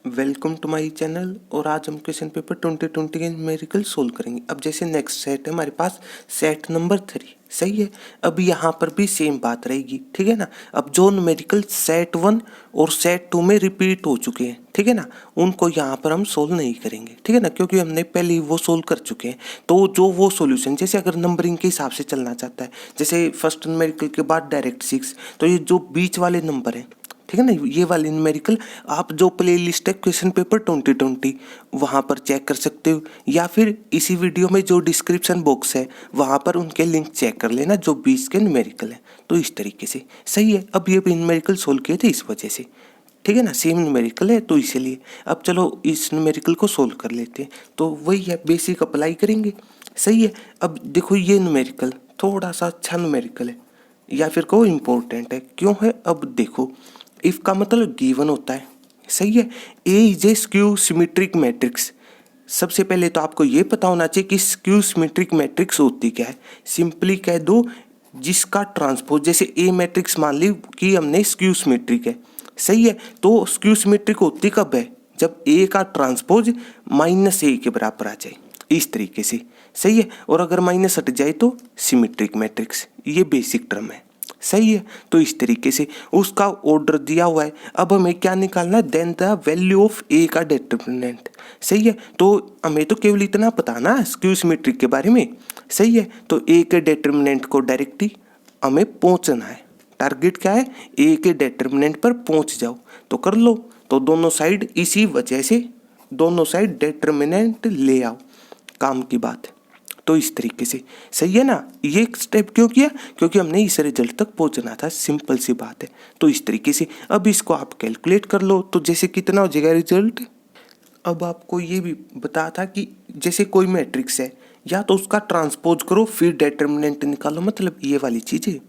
Welcome to my channel. और आज हम क्वेश्चन पेपर 2020 के न्यूमेरिकल सोल्व करेंगे। अब जैसे नेक्स्ट सेट है हमारे पास सेट नंबर 3, सही है। अब यहाँ पर भी सेम बात रहेगी, ठीक है ना। अब जो न्यूमेरिकल सेट 1 और सेट 2 में रिपीट हो चुके हैं, ठीक है ना, उनको यहाँ पर हम सोल्व नहीं करेंगे, ठीक है ना, क्योंकि हमने पहले ही वो सोल्व कर चुके हैं। तो जो वो सॉल्यूशन, जैसे अगर नंबरिंग के हिसाब से चलना चाहता है, जैसे फर्स्ट न्यूमेरिकल के बाद डायरेक्ट 6, तो ये जो बीच वाले नंबर हैं, ठीक है ना, ये वाली न्यूमेरिकल आप जो प्लेलिस्ट है क्वेश्चन पेपर 2020 वहाँ पर चेक कर सकते हो, या फिर इसी वीडियो में जो डिस्क्रिप्शन बॉक्स है वहाँ पर उनके लिंक चेक कर लेना जो 20 के न्यूमेरिकल है। तो इस तरीके से सही है। अब ये भी न्यूमेरिकल सोल्व किए थे इस वजह से, ठीक है ना, सेम न्यूमेरिकल है तो इसीलिए। अब चलो इस न्यूमेरिकल को सोल्व कर लेते हैं। तो वही है, बेसिक अप्लाई करेंगे, सही है। अब देखो ये न्यूमेरिकल थोड़ा सा अच्छा न्यूमेरिकल है, या फिर को इम्पोर्टेंट है। क्यों है? अब देखो, इफ का मतलब गिवन होता है, सही है। A is a skew symmetric matrix. सबसे पहले तो आपको ये पता होना चाहिए कि स्क्यू सिमेट्रिक मैट्रिक्स होती क्या है। सिंपली कह दो जिसका ट्रांसपोज, जैसे ए मैट्रिक्स मान ली कि हमने स्क्यू सिमेट्रिक है, सही है। तो स्क्यू सिमेट्रिक होती कब है? जब ए का ट्रांसपोज -a के बराबर आ जाए, इस तरीके से, सही है। और अगर माइनस हट जाए तो सिमेट्रिक मैट्रिक्स, ये बेसिक टर्म है, सही है। तो इस तरीके से उसका ऑर्डर दिया हुआ है। अब हमें क्या निकालना है? देन द वैल्यू ऑफ ए का डिटरमिनेंट, सही है। तो हमें तो केवल इतना पता ना स्क्यू सिमेट्रिक के बारे में, सही है। तो ए के डिटरमिनेंट को डायरेक्टली हमें पहुंचना है। टारगेट क्या है? ए के डिटरमिनेंट पर पहुंच जाओ, तो कर लो। तो दोनों साइड, इसी वजह से दोनों साइड डिटरमिनेंट ले आओ, काम की बात है। तो इस तरीके से सही है ना। ये स्टेप क्यों किया? क्योंकि हमने इस रिजल्ट तक पहुंचना था, सिंपल सी बात है। तो इस तरीके से अब इसको आप कैलकुलेट कर लो, तो जैसे कितना हो जाएगा रिजल्ट। अब आपको ये भी बता था कि जैसे कोई मैट्रिक्स है, या तो उसका ट्रांसपोज करो फिर डिटरमिनेंट निकालो, मतलब ये वाली चीज़ें।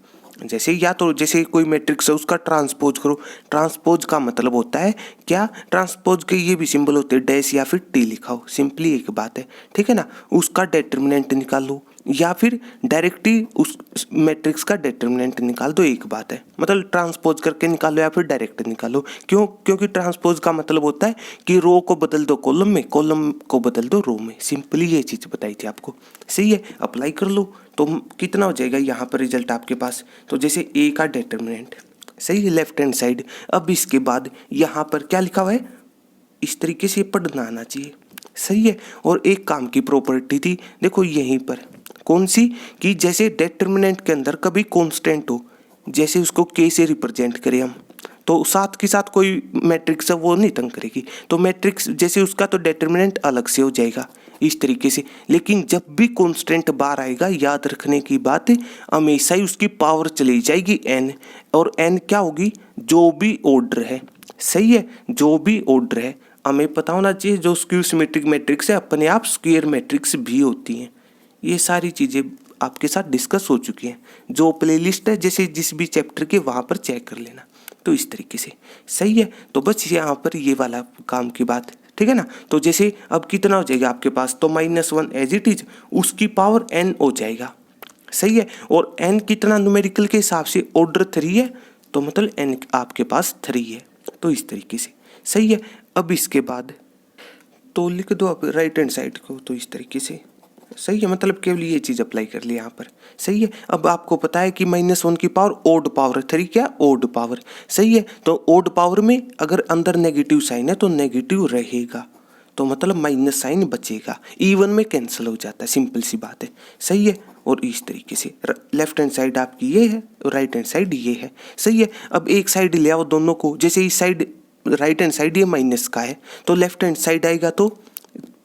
जैसे या तो जैसे कोई मैट्रिक्स है उसका ट्रांसपोज करो। ट्रांसपोज का मतलब होता है क्या? ट्रांसपोज के ये भी सिंबल होते हैं, डैश या फिर टी लिखाओ, सिंपली एक बात है, ठीक है ना। उसका डिटरमिनेंट निकालो, या फिर डायरेक्टली उस मैट्रिक्स का डिटरमिनेंट निकाल दो, एक बात है। मतलब ट्रांसपोज करके निकालो या फिर डायरेक्ट निकालो। क्यों? क्योंकि ट्रांसपोज का मतलब होता है कि रो को बदल दो कॉलम में, कॉलम को बदल दो रो में, सिंपली ये चीज़ बताई थी आपको, सही है। अप्लाई कर लो तो कितना हो जाएगा यहाँ पर रिजल्ट आपके पास। तो जैसे ए का डिटरमिनेंट, सही है, लेफ्ट हैंड साइड। अब इसके बाद यहाँ पर क्या लिखा हुआ है, इस तरीके से पढ़ना आना चाहिए, सही है। और एक काम की प्रॉपर्टी थी, देखो यहीं पर, कौन सी? कि जैसे डिटरमिनेंट के अंदर कभी कांस्टेंट हो, जैसे उसको के से रिप्रेजेंट करें हम, तो साथ के साथ कोई मैट्रिक्स है वो नहीं तंग करेगी। तो मैट्रिक्स जैसे उसका तो डिटरमिनेंट अलग से हो जाएगा, इस तरीके से। लेकिन जब भी कांस्टेंट बाहर आएगा, याद रखने की बात है, हमेशा ही उसकी पावर चली जाएगी n। और n क्या होगी? जो भी ऑर्डर है, सही है, जो भी ऑर्डर है। हमें पता होना चाहिए जो स्क्यू सिमेट्रिक मैट्रिक्स है अपने आप स्क्वायर मैट्रिक्स भी होती हैं। ये सारी चीज़ें आपके साथ डिस्कस हो चुकी हैं। जो प्लेलिस्ट है जैसे जिस भी चैप्टर के, वहाँ पर चेक कर लेना। तो इस तरीके से सही है। तो बस यहाँ पर ये वाला काम की बात, ठीक है ना। तो जैसे अब कितना हो जाएगा आपके पास, तो -1 एज इट इज, उसकी पावर n हो जाएगा, सही है। और n कितना न्यूमेरिकल के हिसाब से ऑर्डर 3 है, तो मतलब n आपके पास 3 है। तो इस तरीके से सही है। अब इसके बाद तो लिख दो आप राइट हैंड साइड को, तो इस तरीके से सही है। मतलब केवल ये चीज़ अप्लाई कर ली यहाँ पर, सही है। अब आपको पता है कि -1 की पावर ओड पावर, 3 क्या? ओड पावर, सही है। तो ओड पावर में अगर अंदर नेगेटिव साइन है तो नेगेटिव रहेगा, तो मतलब माइनस साइन बचेगा। इवन में कैंसिल हो जाता है, सिंपल सी बात है, सही है। और इस तरीके से लेफ्ट हैंड साइड आपकी ये है और राइट हैंड साइड ये है, सही है। अब एक साइड ले आओ दोनों को, जैसे इस साइड राइट हैंड साइड ये माइनस का है, तो लेफ्ट हैंड साइड आएगा तो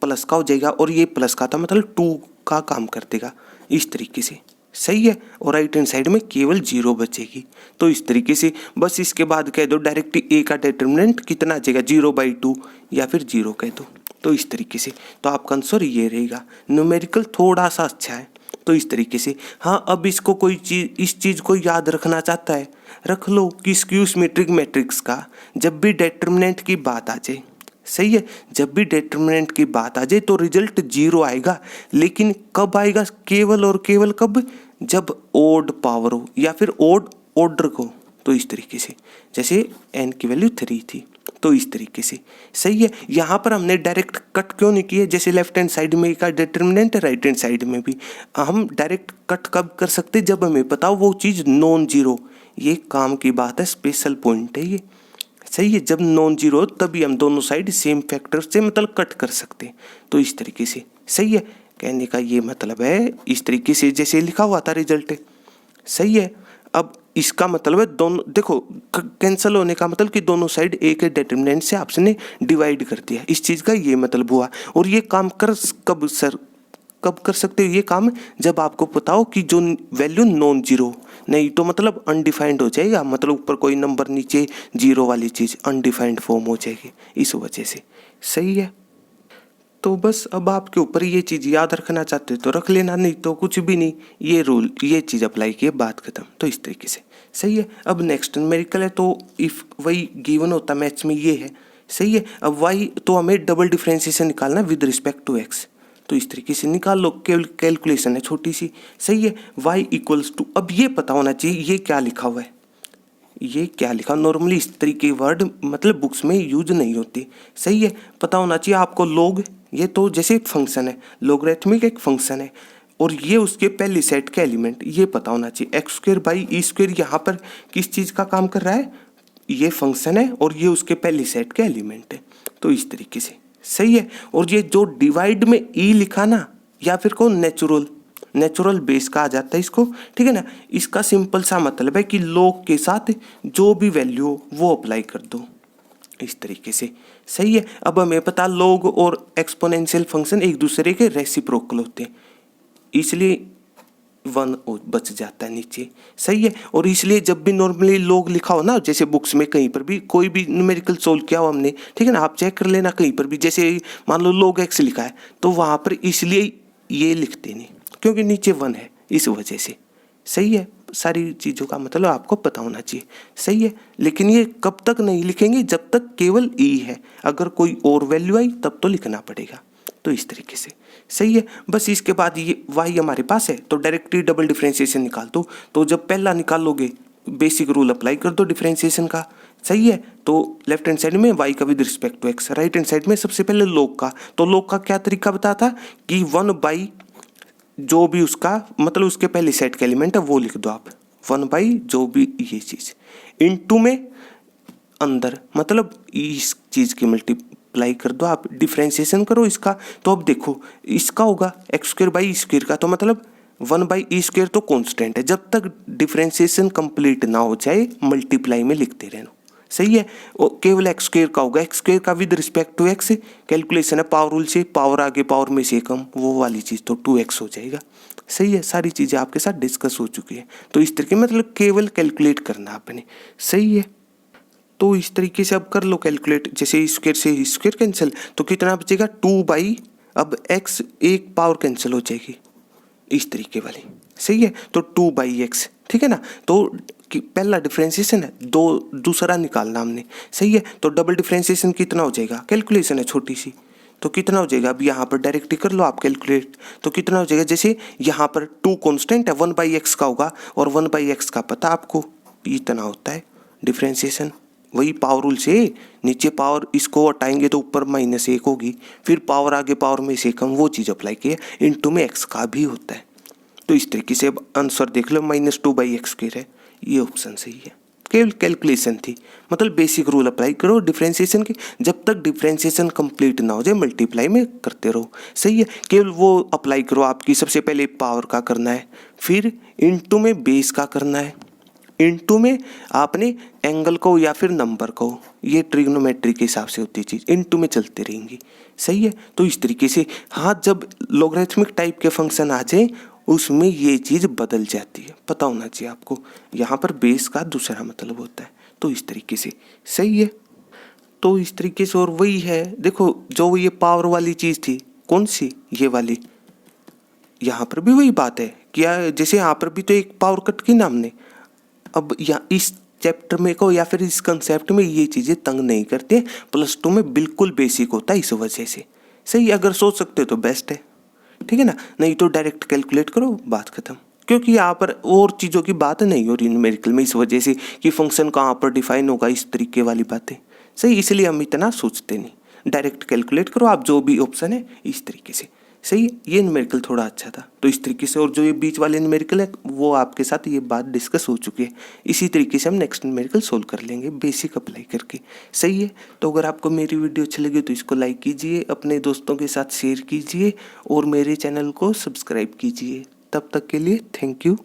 प्लस का हो जाएगा, और ये प्लस का था मतलब 2 का काम कर देगा, इस तरीके से, सही है। और राइट हैंड साइड में केवल 0 बचेगी। तो इस तरीके से बस इसके बाद कह दो डायरेक्ट ए का डिटरमिनेंट कितना आ जाएगा, 0/2 या फिर 0 कह दो। तो इस तरीके से तो आपका आंसर ये रहेगा। न्यूमेरिकल थोड़ा सा अच्छा है, तो इस तरीके से। हाँ, अब इसको कोई चीज़, इस चीज़ को याद रखना चाहता है, रख लो कि स्क्यू सिमेट्रिक मैट्रिक्स का जब भी डिटरमिनेंट की बात आ जाए, सही है, जब भी डिटरमिनेंट की बात आ जाए तो रिजल्ट 0 आएगा। लेकिन कब आएगा? केवल और केवल कब? जब ओड पावर हो या फिर ओड ऑर्डर को, तो इस तरीके से, जैसे n की वैल्यू 3 थी तो इस तरीके से। सही है, यहाँ पर हमने डायरेक्ट कट क्यों नहीं किए, जैसे लेफ्ट हैंड साइड में का डिटर्मिनेंट है, राइट हैंड साइड में भी हम डायरेक्ट कट कब कर सकते, जब हमें पता हो वो चीज़ नॉन जीरो। ये काम की बात है, स्पेशल पॉइंट है ये। सही है, जब नॉन जीरो तभी हम दोनों साइड सेम फैक्टर से मतलब कट कर सकते हैं, तो इस तरीके से। सही है, कहने का ये मतलब है इस तरीके से जैसे लिखा हुआ था रिजल्ट है। सही है, अब इसका मतलब है दोनों, देखो कैंसिल होने का मतलब कि दोनों साइड एक डिटर्मिनेंट से आपने डिवाइड कर दिया, इस चीज़ का ये मतलब हुआ। और ये काम कब कर सकते हो ये काम, जब आपको पता हो कि जो वैल्यू नॉन जीरो, नहीं तो मतलब अनडिफाइंड हो जाएगा, मतलब ऊपर कोई नंबर नीचे जीरो वाली चीज़ अनडिफाइंड फॉर्म हो जाएगी इस वजह से। सही है, तो बस अब आपके ऊपर ये चीज़ याद रखना चाहते हो तो रख लेना, नहीं तो कुछ भी नहीं, ये रूल ये चीज़ अप्लाई किए बात खत्म, तो इस तरीके से। सही है, अब नेक्स्ट न्यूमेरिकल है, तो इफ़ वही गिवन होता मैथ्स में ये है। सही है, अब वाई तो हमें डबल डिफरेंशिएशन निकालना है विद रिस्पेक्ट टू एक्स, तो इस तरीके से निकाल लो, केवल कैलकुलेशन है छोटी सी। सही है, y इक्वल्स टू, अब ये पता होना चाहिए ये क्या लिखा हुआ है, ये क्या लिखा, नॉर्मली इस तरीके वर्ड मतलब बुक्स में यूज नहीं होती। सही है, पता होना चाहिए आपको लॉग, ये तो जैसे फंक्शन है, लॉगरिथमिक एक फंक्शन है और ये उसके पहले सेट के एलिमेंट, ये पता होना चाहिए। X square by E square यहाँ पर किस चीज़ का काम कर रहा है, ये फंक्शन है और ये उसके पहले सेट के एलिमेंट है, तो इस तरीके से। सही है, और ये जो डिवाइड में ई लिखा ना, या फिर को नेचुरल बेस का आ जाता है इसको, ठीक है ना। इसका सिंपल सा मतलब है कि लॉग के साथ जो भी वैल्यू हो वो अप्लाई कर दो इस तरीके से। सही है, अब हमें पता लॉग और एक्सपोनेंशियल फंक्शन एक दूसरे के रेसिप्रोकल होते हैं, इसलिए 1 बच जाता है नीचे। सही है, और इसलिए जब भी नॉर्मली लॉग लिखा हो ना, जैसे बुक्स में कहीं पर भी कोई भी न्यूमेरिकल सोल्व किया हो हमने, ठीक है ना, आप चेक कर लेना कहीं पर भी, जैसे मान लो log x लिखा है तो वहाँ पर इसलिए ये लिखते नहीं क्योंकि नीचे 1 है इस वजह से। सही है, सारी चीज़ों का मतलब आपको पता होना चाहिए। सही है, लेकिन ये कब तक नहीं लिखेंगे, जब तक केवल ई है, अगर कोई और वैल्यू आई तब तो लिखना पड़ेगा, तो इस तरीके से। सही है, बस इसके बाद ये वाई हमारे पास है तो डायरेक्टली डबल डिफरेंशिएशन निकाल दो, तो जब पहला निकालोगे बेसिक रूल अप्लाई कर दो डिफरेंशिएशन का। सही है, तो लेफ्ट हैंड साइड में वाई का with respect to X, right hand side में सबसे पहले log का, तो log का क्या तरीका बताया था कि 1 बाई जो भी उसका मतलब उसके पहले सेट का एलिमेंट है वो लिख दो आप, 1 बाई जो भी ये चीज़, इनटू में अंदर मतलब इस चीज़ की मल्टीप्लाई कर दो आप, डिफरेंशिएशन करो इसका। तो अब देखो इसका होगा X square by E square का, तो मतलब 1 बाई ई स्क्वायर तो कांस्टेंट है, जब तक डिफरेंशिएशन कंप्लीट ना हो जाए मल्टीप्लाई में लिखते रहना। सही है, और केवल एक्स स्क्वायर का होगा, एक्स स्क्वायर का with respect to X calculation है पावर रूल से, पावर आगे पावर में से कम वो वाली चीज़, तो 2x हो जाएगा। सही है, सारी चीज़ें आपके साथ डिस्कस हो चुकी है, तो इस तरीके मतलब केवल कैलकुलेट करना आपने। सही है, तो इस तरीके से अब कर लो कैलकुलेट, जैसे स्क्वायर से स्क्वायर कैंसिल तो कितना बचेगा 2 बाई, अब x एक पावर कैंसिल हो जाएगी इस तरीके वाली। सही है, तो 2 बाई एक्स, ठीक है ना, तो पहला डिफरेंशिएशन है, दूसरा निकालना हमने। सही है, तो डबल डिफरेंशिएशन कितना हो जाएगा, कैलकुलेशन है छोटी सी, तो कितना हो जाएगा, अब यहाँ पर डायरेक्ट ही कर लो आप कैलकुलेट, तो कितना हो जाएगा, जैसे यहाँ पर 2 कांस्टेंट है, 1 बाई एक्स का होगा और 1 बाई एक्स का पता आपको इतना होता है डिफरेंशिएशन, वही पावर रूल से नीचे पावर इसको हटाएंगे तो ऊपर -1 होगी, फिर पावर आगे पावर में से कम वो चीज़ अप्लाई की है, इनटू में एक्स का भी होता है, तो इस तरीके से अब आंसर देख लो -2 बाई एक्स स्क्वायर है, ये ऑप्शन सही है। केवल कैलकुलेशन थी, मतलब बेसिक रूल अप्लाई करो डिफरेंशिएशन के, जब तक डिफरेंशिएशन कंप्लीट ना हो जाए मल्टीप्लाई में करते रहो। सही है, केवल वो अप्लाई करो आपकी, सबसे पहले पावर का करना है, फिर इनटू में बेस का करना है, इनटू में आपने एंगल को या फिर नंबर को, ये ट्रिग्नोमेट्री के हिसाब से होती है चीज़, इनटू में चलते रहेंगी। सही है, तो इस तरीके से हाँ, जब लॉगरिथमिक टाइप के फंक्शन आ जाए उसमें ये चीज़ बदल जाती है, पता होना चाहिए आपको, यहाँ पर बेस का दूसरा मतलब होता है, तो इस तरीके से। सही है, तो इस तरीके से, और वही है देखो जो ये पावर वाली चीज़ थी कौन सी, ये वाली, यहाँ पर भी वही बात है क्या, जैसे यहाँ पर भी तो एक पावर कट की ना हमने, अब यहाँ इस चैप्टर में को या फिर इस कंसेप्ट में ये चीज़ें तंग नहीं करती, +2 में बिल्कुल बेसिक होता है इस वजह से। सही, अगर सोच सकते हो तो बेस्ट है, ठीक है ना, नहीं तो डायरेक्ट कैलकुलेट करो बात खत्म। क्योंकि यहाँ पर और चीज़ों की बात नहीं हो रही न्यूमेरिकल में, इस वजह से कि फंक्शन कहाँ पर डिफाइन होगा, इस तरीके वाली बातें। सही, इसलिए हम इतना सोचते नहीं, डायरेक्ट कैलकुलेट करो आप जो भी ऑप्शन है इस तरीके से। सही है, ये न्यूमेरिकल थोड़ा अच्छा था तो इस तरीके से। और जो ये बीच वाले न्यूमेरिकल है वो आपके साथ ये बात डिस्कस हो चुकी है, इसी तरीके से हम नेक्स्ट न्यूमेरिकल सोल्व कर लेंगे बेसिक अप्लाई करके। सही है, तो अगर आपको मेरी वीडियो अच्छी लगी तो इसको लाइक कीजिए, अपने दोस्तों के साथ शेयर कीजिए और मेरे चैनल को सब्सक्राइब कीजिए। तब तक के लिए थैंक यू।